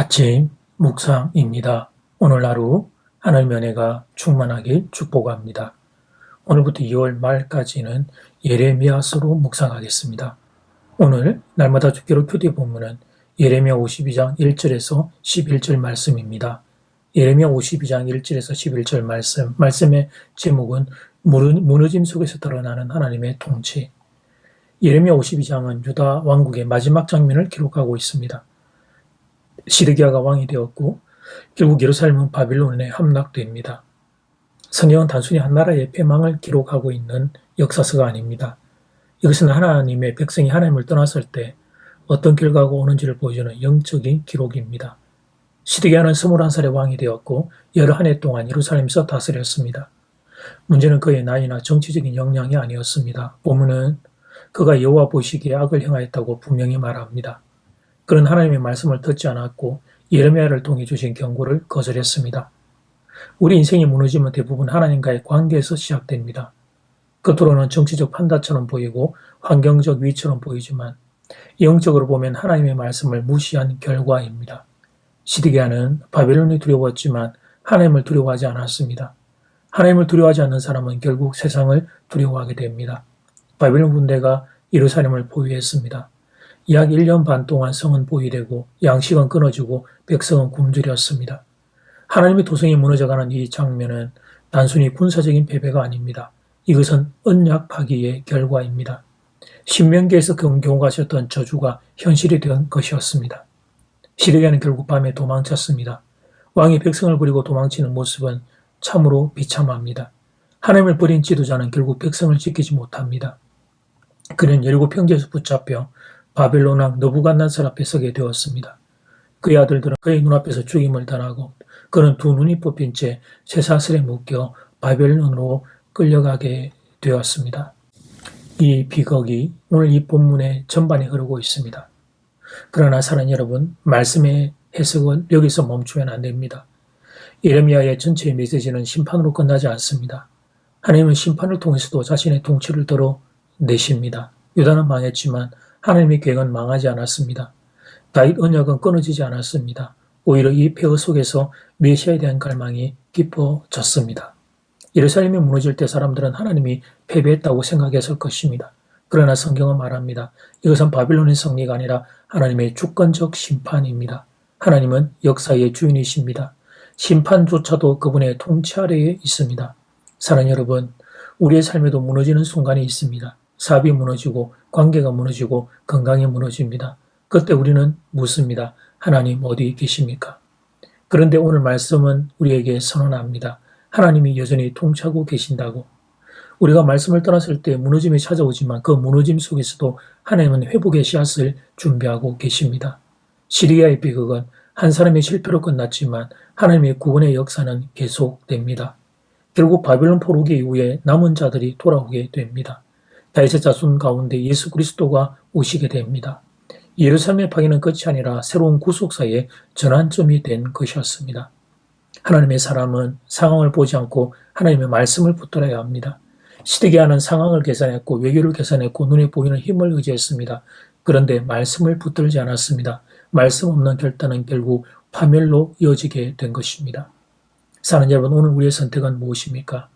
아침 묵상입니다. 오늘 하루 하나님의 은혜가 충만하길 축복합니다. 오늘부터 2월 말까지는 예레미야서로 묵상하겠습니다. 오늘 날마다 주기로 교대 본문은 예레미야 52장 1절에서 11절 말씀입니다. 예레미야 52장 1절에서 11절 말씀의 제목은 무너짐 속에서 드러나는 하나님의 통치. 예레미야 52장은 유다 왕국의 마지막 장면을 기록하고 있습니다. 시드기야가 왕이 되었고 결국 예루살렘은 바빌론에 함락됩니다. 성경은 단순히 한 나라의 패망을 기록하고 있는 역사서가 아닙니다. 이것은 하나님의 백성이 하나님을 떠났을 때 어떤 결과가 오는지를 보여주는 영적인 기록입니다. 시드기야는 21살의 왕이 되었고 여러 한 해 동안 예루살렘에서 다스렸습니다. 문제는 그의 나이나 정치적인 역량이 아니었습니다. 본문은 그가 여호와 보시기에 악을 행하였다고 분명히 말합니다. 그는 하나님의 말씀을 듣지 않았고 예레미야를 통해 주신 경고를 거절했습니다. 우리 인생이 무너지면 대부분 하나님과의 관계에서 시작됩니다. 겉으로는 정치적 판단처럼 보이고 환경적 위치처럼 보이지만 영적으로 보면 하나님의 말씀을 무시한 결과입니다. 시드기야는 바벨론이 두려웠지만 하나님을 두려워하지 않았습니다. 하나님을 두려워하지 않는 사람은 결국 세상을 두려워하게 됩니다. 바벨론 군대가 예루살렘을 포위했습니다. 약 1년 반 동안 성은 포위되고 양식은 끊어지고 백성은 굶주렸습니다. 하나님의 도성이 무너져가는 이 장면은 단순히 군사적인 패배가 아닙니다. 이것은 언약 파기의 결과입니다. 신명기에서 경고하셨던 저주가 현실이 된 것이었습니다. 시드기야는 결국 밤에 도망쳤습니다. 왕이 백성을 버리고 도망치는 모습은 참으로 비참합니다. 하나님을 버린 지도자는 결국 백성을 지키지 못합니다. 그는 여리고 평지에서 붙잡혀 바벨론 왕 느부갓네살 앞에 서게 되었습니다. 그의 아들들은 그의 눈앞에서 죽임을 당하고 그는 두 눈이 뽑힌 채 쇠사슬에 묶여 바벨론으로 끌려가게 되었습니다. 이 비극이 오늘 이 본문의 전반에 흐르고 있습니다. 그러나 사랑하는 여러분, 말씀의 해석은 여기서 멈추면 안 됩니다. 예레미야의 전체의 메시지는 심판으로 끝나지 않습니다. 하나님은 심판을 통해서도 자신의 통치를 드러내십니다. 유다는 망했지만 하나님의 계획은 망하지 않았습니다. 다윗 언약은 끊어지지 않았습니다. 오히려 이 폐허 속에서 메시아에 대한 갈망이 깊어졌습니다. 예루살렘이 무너질 때 사람들은 하나님이 패배했다고 생각했을 것입니다. 그러나 성경은 말합니다. 이것은 바빌론의 승리가 아니라 하나님의 주권적 심판입니다. 하나님은 역사의 주인이십니다. 심판조차도 그분의 통치 아래에 있습니다. 사랑하는 여러분, 우리의 삶에도 무너지는 순간이 있습니다. 사업이 무너지고 관계가 무너지고 건강이 무너집니다. 그때 우리는 묻습니다. 하나님 어디 계십니까? 그런데 오늘 말씀은 우리에게 선언합니다. 하나님이 여전히 통치하고 계신다고. 우리가 말씀을 떠났을 때 무너짐이 찾아오지만 그 무너짐 속에서도 하나님은 회복의 씨앗을 준비하고 계십니다. 시리아의 비극은 한 사람의 실패로 끝났지만 하나님의 구원의 역사는 계속됩니다. 결국 바벨론 포로기 이후에 남은 자들이 돌아오게 됩니다. 다윗의 자손 가운데 예수 그리스도가 오시게 됩니다. 예루살렘의 파괴는 끝이 아니라 새로운 구속사의 전환점이 된 것이었습니다. 하나님의 사람은 상황을 보지 않고 하나님의 말씀을 붙들어야 합니다. 시드기야는 상황을 계산했고 외교를 계산했고 눈에 보이는 힘을 의지했습니다. 그런데 말씀을 붙들지 않았습니다. 말씀 없는 결단은 결국 파멸로 이어지게 된 것입니다. 사랑하는 여러분, 오늘 우리의 선택은 무엇입니까?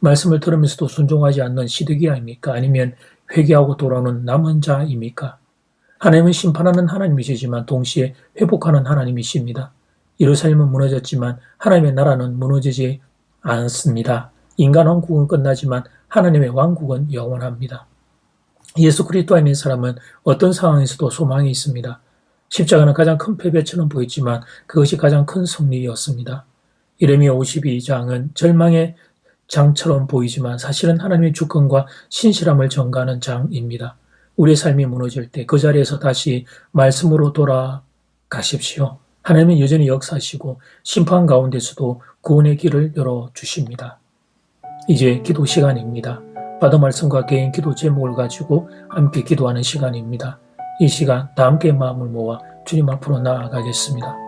말씀을 들으면서도 순종하지 않는 시드기야입니까? 아니면 회개하고 돌아오는 남은 자입니까? 하나님은 심판하는 하나님이시지만 동시에 회복하는 하나님이십니다. 예루살렘은 무너졌지만 하나님의 나라는 무너지지 않습니다. 인간 왕국은 끝나지만 하나님의 왕국은 영원합니다. 예수 그리스도 안에 있는 사람은 어떤 상황에서도 소망이 있습니다. 십자가는 가장 큰 패배처럼 보였지만 그것이 가장 큰 승리였습니다. 예레미야 52장은 절망의 장처럼 보이지만 사실은 하나님의 주권과 신실함을 전가하는 장입니다. 우리의 삶이 무너질 때 그 자리에서 다시 말씀으로 돌아가십시오. 하나님은 여전히 역사하시고 심판 가운데서도 구원의 길을 열어주십니다. 이제 기도 시간입니다. 받은 말씀과 개인 기도 제목을 가지고 함께 기도하는 시간입니다. 이 시간 다 함께 마음을 모아 주님 앞으로 나아가겠습니다.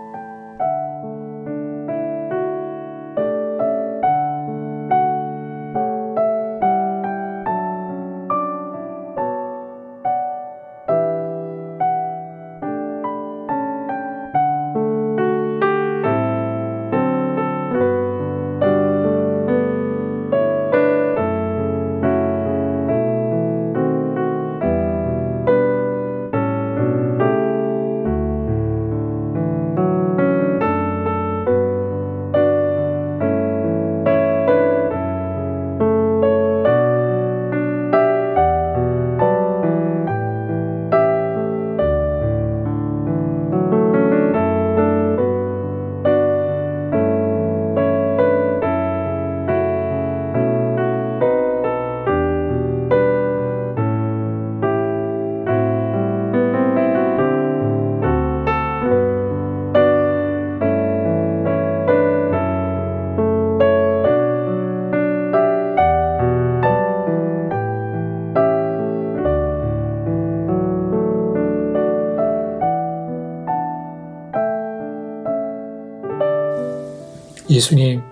예수님,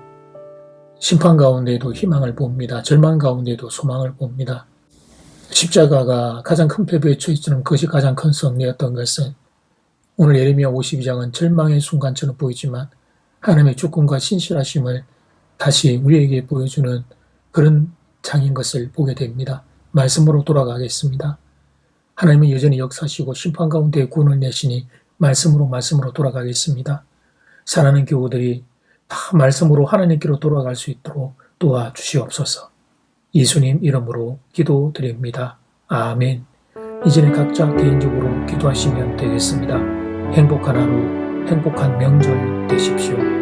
심판 가운데에도 희망을 봅니다. 절망 가운데에도 소망을 봅니다. 십자가가 가장 큰 패배에 처해지는 것이 가장 큰 승리였던 것은 오늘 예레미야 52장은 절망의 순간처럼 보이지만 하나님의 주권과 신실하심을 다시 우리에게 보여주는 그런 장인 것을 보게 됩니다. 말씀으로 돌아가겠습니다. 하나님은 여전히 역사하시고 심판 가운데 구원을 내시니 말씀으로 돌아가겠습니다. 사랑하는 교우들이 다 말씀으로 하나님께로 돌아갈 수 있도록 도와주시옵소서. 예수님 이름으로 기도드립니다. 아멘. 이제는 각자 개인적으로 기도하시면 되겠습니다. 행복한 하루, 행복한 명절 되십시오.